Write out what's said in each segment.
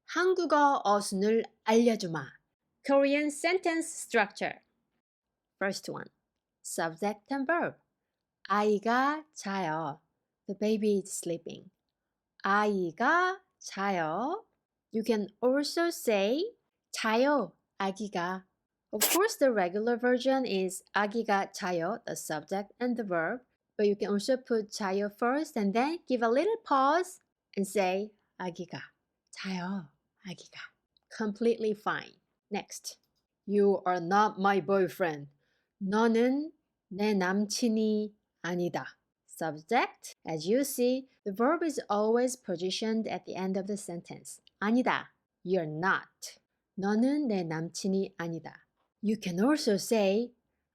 한국어 어순을 알려주마. Korean sentence structure. First one. Subject and verb. 아이가 자요. The baby is sleeping. 아이가 자요. You can also say 자요, 아기가. Of course, the regular version is 아기가 자요, the subject and the verb. But you can also put 자요 first and then give a little pause and say 아기가 자요, 아기가. Completely fine. Next. You are not my boyfriend. 너는 내 남친이 아니다. Subject. As you see, the verb is always positioned at the end of the sentence. 아니다. You're not. 너는 내 남친이 아니다. You can also say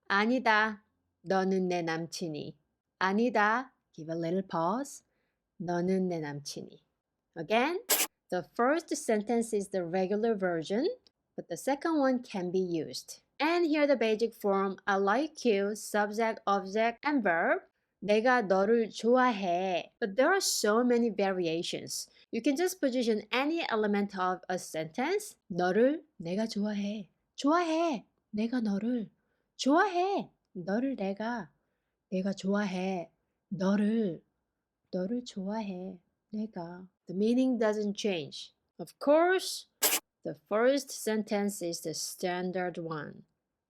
아니다. 너는 내 남친이. 아니다. Give a little pause. 너는 내 남친이. Again, the first sentence is the regular version, but the second one can be used. And here the basic form, I like you, subject, object, and verb. 내가 너를 좋아해. But there are so many variations. You can just position any element of a sentence. 너를 내가 좋아해. 좋아해. 내가 너를 좋아해. 너를 내가 좋아해. 너를 좋아해. 내가. The meaning doesn't change. Of course, the first sentence is the standard one.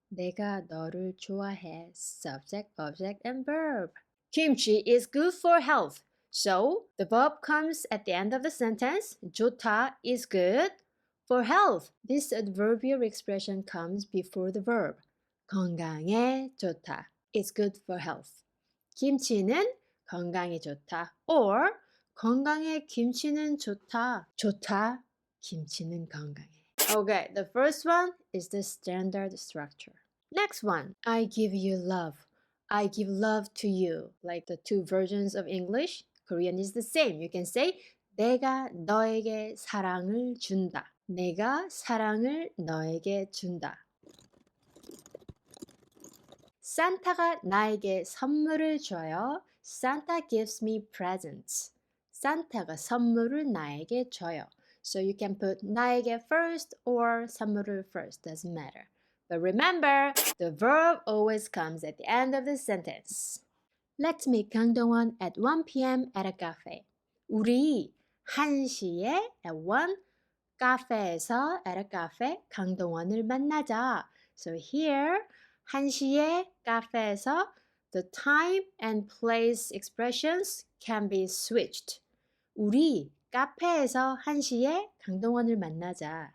내가 너를 좋아해. Subject, object, and verb. Kimchi is good for health. So, the verb comes at the end of the sentence. 좋다 is good for health. This adverbial expression comes before the verb. 건강에 좋다. It's good for health. 김치는 건강에 좋다. Or 건강에 김치는 좋다. 좋다. 김치는 건강에. Okay, the first one is the standard structure. Next one, I give you love. I give love to you. Like the two versions of English, Korean is the same. You can say 내가 너에게 사랑을 준다. 내가 사랑을 너에게 준다. 산타가 나에게 선물을 줘요. Santa gives me presents. 산타가 선물을 나에게 줘요. So you can put 나에게 first or 선물을 first. Doesn't matter. But remember, the verb always comes at the end of the sentence. Let's meet 강동원 at 1 p.m. at a cafe. 우리 1시에 at 1 카페에서 at a cafe 강동원을 만나자. So here 1시에 카페에서 the time and place expressions can be switched. 우리 카페에서 1시에 강동원을 만나자.